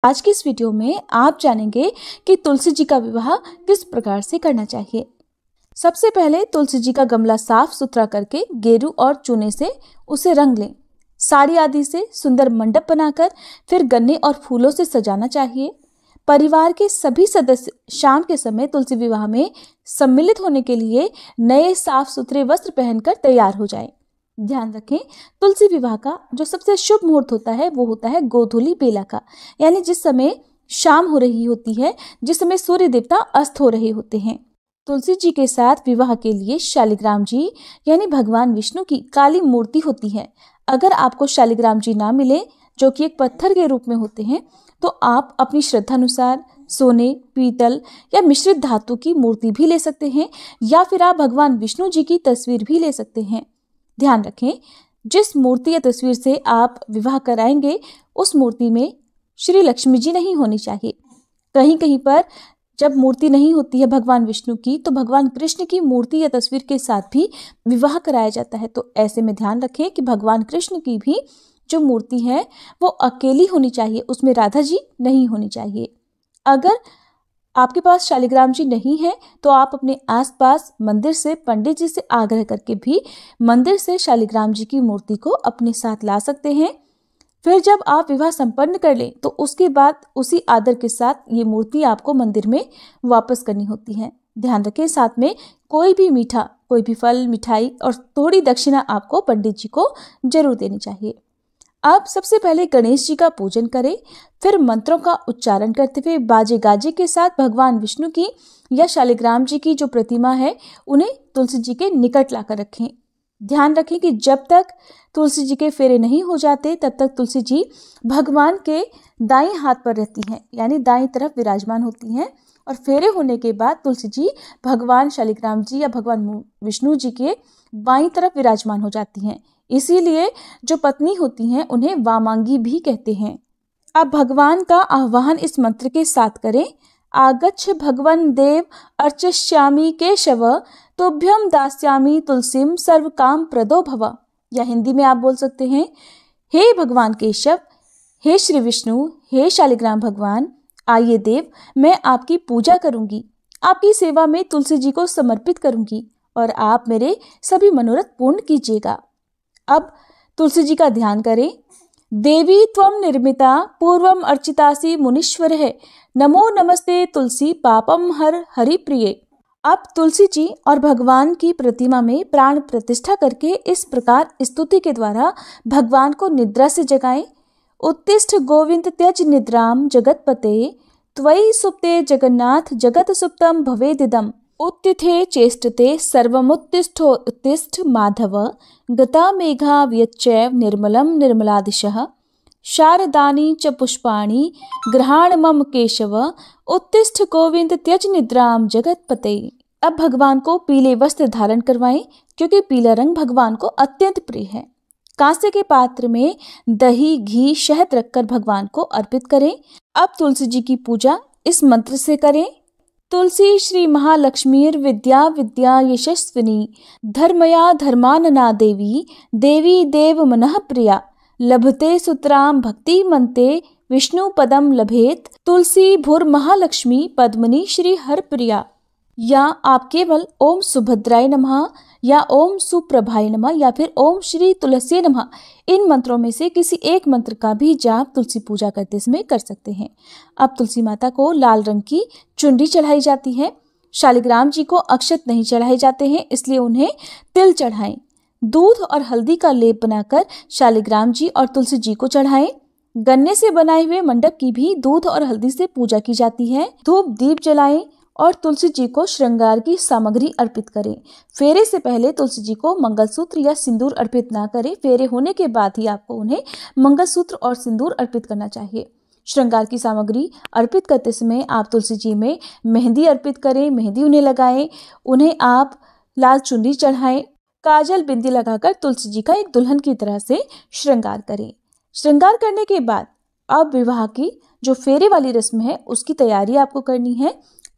आज की इस वीडियो में आप जानेंगे कि तुलसी जी का विवाह किस प्रकार से करना चाहिए। सबसे पहले तुलसी जी का गमला साफ सुथरा करके गेरू और चूने से उसे रंग लें। साड़ी आदि से सुंदर मंडप बनाकर फिर गन्ने और फूलों से सजाना चाहिए। परिवार के सभी सदस्य शाम के समय तुलसी विवाह में सम्मिलित होने के लिए नए साफ सुथरे वस्त्र पहनकर तैयार हो जाएं। ध्यान रखें, तुलसी विवाह का जो सबसे शुभ मुहूर्त होता है वो होता है गोधूली बेला का, यानी जिस समय शाम हो रही होती है, जिस समय सूर्य देवता अस्त हो रहे होते हैं। तुलसी जी के साथ विवाह के लिए शालिग्राम जी यानी भगवान विष्णु की काली मूर्ति होती है। अगर आपको शालिग्राम जी ना मिले, जो कि एक पत्थर के रूप में होते हैं, तो आप अपनी श्रद्धा अनुसार सोने, पीतल या मिश्रित धातु की मूर्ति भी ले सकते हैं, या फिर आप भगवान विष्णु जी की तस्वीर भी ले सकते हैं। ध्यान रखें, जिस मूर्ति या तस्वीर से आप विवाह कराएंगे उस मूर्ति में श्री लक्ष्मी जी नहीं होनी चाहिए। कहीं कहीं पर जब मूर्ति नहीं होती है भगवान विष्णु की, तो भगवान कृष्ण की मूर्ति या तस्वीर के साथ भी विवाह कराया जाता है। तो ऐसे में ध्यान रखें कि भगवान कृष्ण की भी जो मूर्ति है वो अकेली होनी चाहिए, उसमें राधा जी नहीं होनी चाहिए। अगर आपके पास शालिग्राम जी नहीं है तो आप अपने आसपास मंदिर से पंडित जी से आग्रह करके भी मंदिर से शालिग्राम जी की मूर्ति को अपने साथ ला सकते हैं। फिर जब आप विवाह संपन्न कर लें तो उसके बाद उसी आदर के साथ ये मूर्ति आपको मंदिर में वापस करनी होती है। ध्यान रखें, साथ में कोई भी मीठा, कोई भी फल, मिठाई और थोड़ी दक्षिणा आपको पंडित जी को जरूर देनी चाहिए। अब सबसे पहले गणेश जी का पूजन करें, फिर मंत्रों का उच्चारण करते हुए बाजे गाजे के साथ भगवान विष्णु की या शालिग्राम जी की जो प्रतिमा है उन्हें तुलसी जी के निकट लाकर रखें। ध्यान रखें कि जब तक तुलसी जी के फेरे नहीं हो जाते तब तक तुलसी जी भगवान के दाईं हाथ पर रहती हैं, यानी दाईं तरफ विराजमान होती हैं, और फेरे होने के बाद तुलसी जी भगवान शालिग्राम जी या भगवान विष्णु जी के बाईं तरफ विराजमान हो जाती हैं। इसीलिए जो पत्नी होती हैं उन्हें वामांगी भी कहते हैं। अब भगवान का आह्वान इस मंत्र के साथ करें। आगच्छ भगवन देव अर्चश्यामि केशव तुभ्यम दास्यामि तुलसीम सर्व काम प्रदो भव। या हिंदी में आप बोल सकते हैं, हे भगवान केशव, हे श्री विष्णु, हे शालिग्राम भगवान, आइए देव, मैं आपकी पूजा करूंगी, आपकी सेवा में तुलसी जी को समर्पित करूंगी और आप मेरे सभी मनोरथ पूर्ण कीजिएगा। अब तुलसी जी का ध्यान करें। देवी त्वं निर्मिता पूर्वम अर्चितासी मुनीश्वर है, नमो नमस्ते तुलसी पापम हर हरि प्रिय। अब तुलसी जी और भगवान की प्रतिमा में प्राण प्रतिष्ठा करके इस प्रकार स्तुति के द्वारा भगवान को निद्रा से जगाएं। उत्तिष्ठ गोविंद त्यज निद्राम जगतपते, त्वयि सुप्ते जगन्नाथ जगत सुप्तम भवेदिदम। उत्तिथे चेष्टते सर्वमुत्तिष्ठो उत्तिष्ठ माधव, गता मेघा व्यच्चैव निर्मलम निर्मलादिशः, शारदानि च पुष्पाणि गृहाण मम केशव, उत्तिष्ठ गोविंद त्यज निद्राम जगतपते। अब भगवान को पीले वस्त्र धारण करवाएं, क्योंकि पीला रंग भगवान को अत्यंत प्रिय है। कांसे के पात्र में दही, घी, शहद रखकर भगवान को अर्पित करें। अब तुलसी जी की पूजा इस मंत्र से करें। तुलसी श्री महालक्ष्मीर विद्या विद्या यशस्विनी, धर्मया धर्मानना देवी, देवी देव मनः प्रिया, लभते सुतराम भक्ति मनते, विष्णु पदम लभेत, तुलसी भुर महालक्ष्मी पद्मनी श्री हर प्रिया। या आप केवल ओम सुभद्राय नमः या ओम सुप्रभाय नमः या फिर ओम श्री तुलसी नमः, इन मंत्रों में से किसी एक मंत्र का भी जाप तुलसी पूजा करते समय कर सकते हैं। अब तुलसी माता को लाल रंग की चुनरी चढ़ाई जाती है। शालिग्राम जी को अक्षत नहीं चढ़ाए जाते हैं, इसलिए उन्हें तिल चढ़ाएं। दूध और हल्दी का लेप बनाकर शालिग्राम जी और तुलसी जी को चढ़ाएं। गन्ने से बनाए हुए मंडप की भी दूध और हल्दी से पूजा की जाती है। धूप दीप जलाएं और तुलसी जी को श्रृंगार की सामग्री अर्पित करें। फेरे से पहले तुलसी जी को मंगलसूत्र या सिंदूर अर्पित ना करें। फेरे होने के बाद ही आपको उन्हें मंगलसूत्र और सिंदूर अर्पित करना चाहिए। श्रृंगार की सामग्री अर्पित करते समय आप तुलसी जी में मेहंदी अर्पित करें, मेहंदी उन्हें लगाएं, उन्हें आप लाल चुनरी चढ़ाएं, काजल बिंदी लगाकर तुलसी जी का एक दुल्हन की तरह से श्रृंगार करें। श्रृंगार करने के बाद अब विवाह की जो फेरे वाली रस्म है उसकी तैयारी आपको करनी है।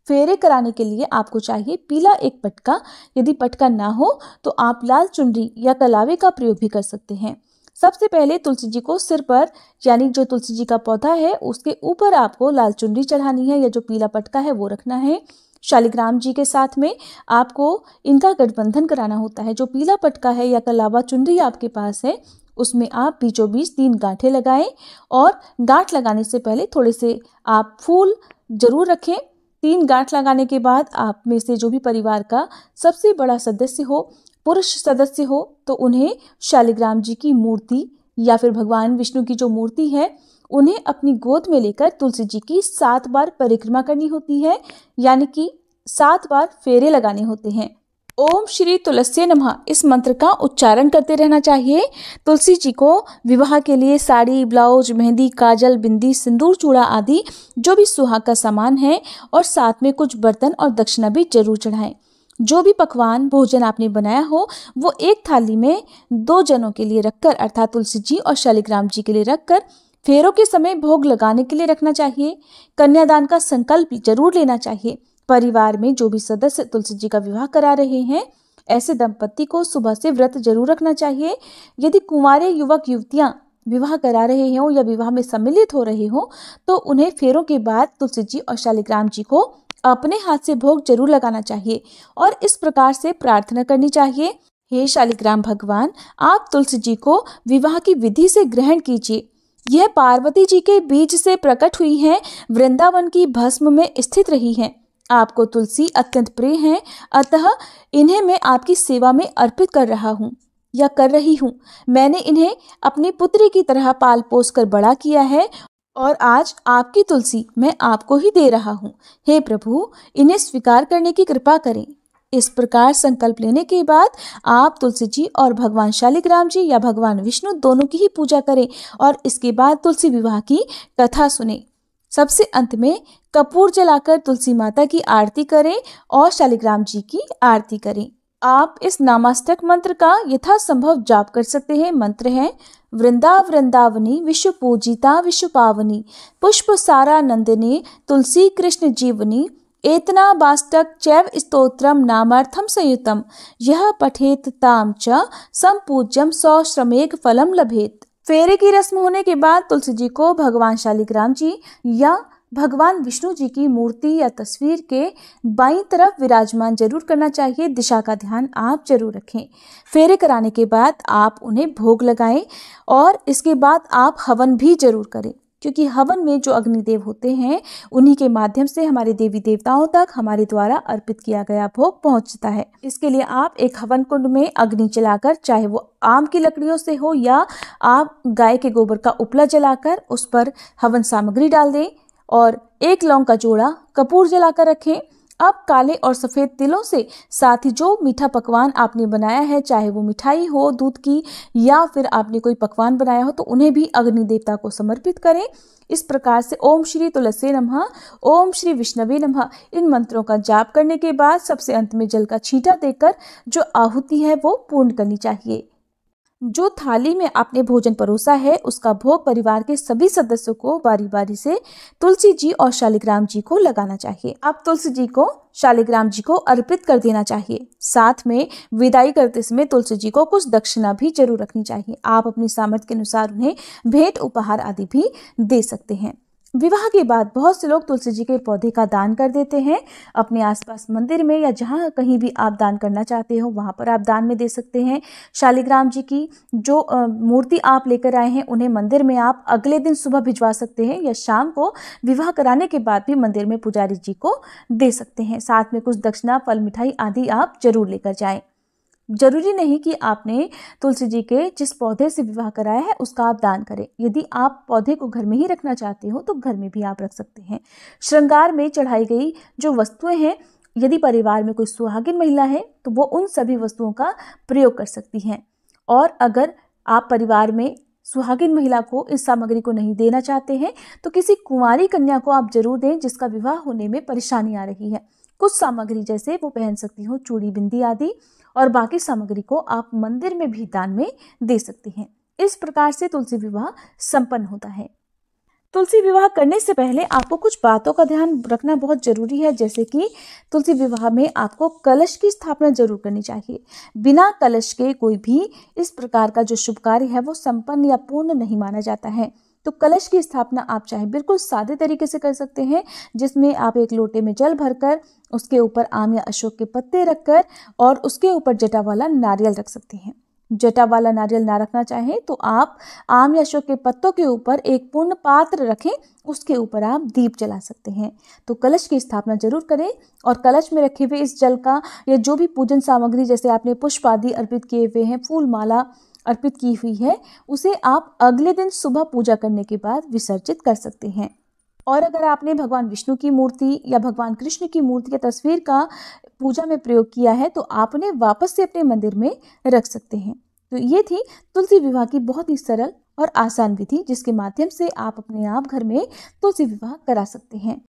फेरे कराने के लिए आपको चाहिए पीला एक पटका। यदि पटका ना हो तो आप लाल चुनरी या कलावे का प्रयोग भी कर सकते हैं। सबसे पहले तुलसी जी को सिर पर, यानी जो तुलसी जी का पौधा है उसके ऊपर आपको लाल चुनरी चढ़ानी है, या जो पीला पटका है वो रखना है। शालिग्राम जी के साथ में आपको इनका गठबंधन कराना होता है। जो पीला पटका है या कलावा चुनरी आपके पास है उसमें आप बीचों बीच 3 गांठें लगाएं, और गांठ लगाने से पहले थोड़े से आप फूल जरूर रखें। 3 गांठ लगाने के बाद आप में से जो भी परिवार का सबसे बड़ा सदस्य हो, पुरुष सदस्य हो, तो उन्हें शालिग्राम जी की मूर्ति या फिर भगवान विष्णु की जो मूर्ति है उन्हें अपनी गोद में लेकर तुलसी जी की 7 बार परिक्रमा करनी होती है, यानी कि 7 बार फेरे लगाने होते हैं। ओम श्री तुलसी नमः इस मंत्र का उच्चारण करते रहना चाहिए। तुलसी जी को विवाह के लिए साड़ी, ब्लाउज, मेहंदी, काजल, बिंदी, सिंदूर, चूड़ा आदि जो भी सुहाग का सामान है और साथ में कुछ बर्तन और दक्षिणा भी जरूर चढ़ाएं। जो भी पकवान भोजन आपने बनाया हो वो एक थाली में 2 जनों के लिए रखकर, अर्थात तुलसी जी और शालिग्राम जी के लिए रखकर फेरों के समय भोग लगाने के लिए रखना चाहिए। कन्यादान का संकल्प जरूर लेना चाहिए। परिवार में जो भी सदस्य तुलसी जी का विवाह करा रहे हैं ऐसे दंपति को सुबह से व्रत जरूर रखना चाहिए। यदि कुंवारे युवक युवतियां विवाह करा रहे हों या विवाह में सम्मिलित हो रहे हों तो उन्हें फेरों के बाद तुलसी जी और शालिग्राम जी को अपने हाथ से भोग जरूर लगाना चाहिए और इस प्रकार से प्रार्थना करनी चाहिए, हे शालिग्राम भगवान, आप तुलसी जी को विवाह की विधि से ग्रहण कीजिए। यह पार्वती जी के बीज से प्रकट हुई हैं, वृंदावन की भस्म में स्थित रही हैं। आपको तुलसी अत्यंत प्रिय हैं, अतः इन्हें मैं आपकी सेवा में अर्पित कर रहा हूँ या कर रही हूँ। मैंने इन्हें अपनी पुत्री की तरह पाल पोस कर बड़ा किया है और आज आपकी तुलसी मैं आपको ही दे रहा हूँ। हे प्रभु, इन्हें स्वीकार करने की कृपा करें। इस प्रकार संकल्प लेने के बाद आप तुलसी जी और भगवान शालिग्राम जी या भगवान विष्णु दोनों की ही पूजा करें और इसके बाद तुलसी विवाह की कथा सुने। सबसे अंत में कपूर जलाकर तुलसी माता की आरती करें और शालिग्राम जी की आरती करें। आप इस नामाष्टक मंत्र का यथासंभव जाप कर सकते हैं। मंत्र है वृंदा वृंदावनी विश्व पूजिता विश्व पावनी पुष्प सारा नंदिनी तुलसी कृष्ण जीवनी एतना बाष्टक चैव स्तोत्रम नामार्थम संयुतम यह पठेत ताम च संपूज्यम सौ श्रमेक फलम लभेत। फेरे की रस्म होने के बाद तुलसी जी को भगवान शालिग्राम जी या भगवान विष्णु जी की मूर्ति या तस्वीर के बाईं तरफ विराजमान जरूर करना चाहिए। दिशा का ध्यान आप जरूर रखें। फेरे कराने के बाद आप उन्हें भोग लगाएं और इसके बाद आप हवन भी जरूर करें, क्योंकि हवन में जो अग्निदेव होते हैं उन्हीं के माध्यम से हमारे देवी देवताओं तक हमारे द्वारा अर्पित किया गया भोग पहुंचता है। इसके लिए आप एक हवन कुंड में अग्नि जलाकर, चाहे वो आम की लकड़ियों से हो या आप गाय के गोबर का उपला जलाकर उस पर हवन सामग्री डाल दें और 1 लौंग का जोड़ा कपूर जलाकर रखें। अब काले और सफ़ेद तिलों से साथ ही जो मीठा पकवान आपने बनाया है, चाहे वो मिठाई हो दूध की या फिर आपने कोई पकवान बनाया हो, तो उन्हें भी अग्नि देवता को समर्पित करें। इस प्रकार से ओम श्री तुलसी नमः, ओम श्री विष्णवे नमः इन मंत्रों का जाप करने के बाद सबसे अंत में जल का छींटा देकर जो आहुति है वो पूर्ण करनी चाहिए। जो थाली में आपने भोजन परोसा है उसका भोग परिवार के सभी सदस्यों को बारी बारी से तुलसी जी और शालिग्राम जी को लगाना चाहिए। अब तुलसी जी को शालिग्राम जी को अर्पित कर देना चाहिए। साथ में विदाई करते समय तुलसी जी को कुछ दक्षिणा भी जरूर रखनी चाहिए। आप अपनी सामर्थ्य के अनुसार उन्हें भेंट उपहार आदि भी दे सकते हैं। विवाह के बाद बहुत से लोग तुलसी जी के पौधे का दान कर देते हैं। अपने आसपास मंदिर में या जहाँ कहीं भी आप दान करना चाहते हो वहाँ पर आप दान में दे सकते हैं। शालिग्राम जी की जो मूर्ति आप लेकर आए हैं उन्हें मंदिर में आप अगले दिन सुबह भिजवा सकते हैं या शाम को विवाह कराने के बाद भी मंदिर में पुजारी जी को दे सकते हैं। साथ में कुछ दक्षिणा, फल, मिठाई आदि आप जरूर लेकर जाएं। जरूरी नहीं कि आपने तुलसी जी के जिस पौधे से विवाह कराया है उसका आप दान करें। यदि आप पौधे को घर में ही रखना चाहते हो तो घर में भी आप रख सकते हैं। श्रृंगार में चढ़ाई गई जो वस्तुएं हैं, यदि परिवार में कोई सुहागिन महिला है तो वो उन सभी वस्तुओं का प्रयोग कर सकती हैं। और अगर आप परिवार में सुहागिन महिला को इस सामग्री को नहीं देना चाहते हैं तो किसी कुंवारी कन्या को आप जरूर दें जिसका विवाह होने में परेशानी आ रही है। कुछ सामग्री जैसे वो पहन सकती हो, चूड़ी, बिंदी आदि, और बाकी सामग्री को आप मंदिर में भी दान में दे सकते हैं। इस प्रकार से तुलसी विवाह संपन्न होता है। तुलसी विवाह करने से पहले आपको कुछ बातों का ध्यान रखना बहुत जरूरी है, जैसे कि तुलसी विवाह में आपको कलश की स्थापना जरूर करनी चाहिए। बिना कलश के कोई भी इस प्रकार का जो शुभ कार्य है वो संपन्न या पूर्ण नहीं माना जाता है। तो कलश की स्थापना आप चाहे बिल्कुल सादे तरीके से कर सकते हैं, जिसमें आप एक लोटे में जल भरकर उसके ऊपर आम या अशोक के पत्ते रखकर और उसके ऊपर जटा वाला नारियल रख सकते हैं। जटा वाला नारियल ना रखना चाहें तो आप आम या अशोक के पत्तों के ऊपर एक पूर्ण पात्र रखें, उसके ऊपर आप दीप जला सकते हैं। तो कलश की स्थापना जरूर करें और कलश में रखे हुए इस जल का या जो भी पूजन सामग्री, जैसे आपने पुष्प आदि अर्पित किए हुए हैं, फूल माला अर्पित की हुई है, उसे आप अगले दिन सुबह पूजा करने के बाद विसर्जित कर सकते हैं। और अगर आपने भगवान विष्णु की मूर्ति या भगवान कृष्ण की मूर्ति या तस्वीर का पूजा में प्रयोग किया है तो आप उन्हें वापस से अपने मंदिर में रख सकते हैं। तो ये थी तुलसी विवाह की बहुत ही सरल और आसान विधि, जिसके माध्यम से आप अपने आप घर में तुलसी विवाह करा सकते हैं।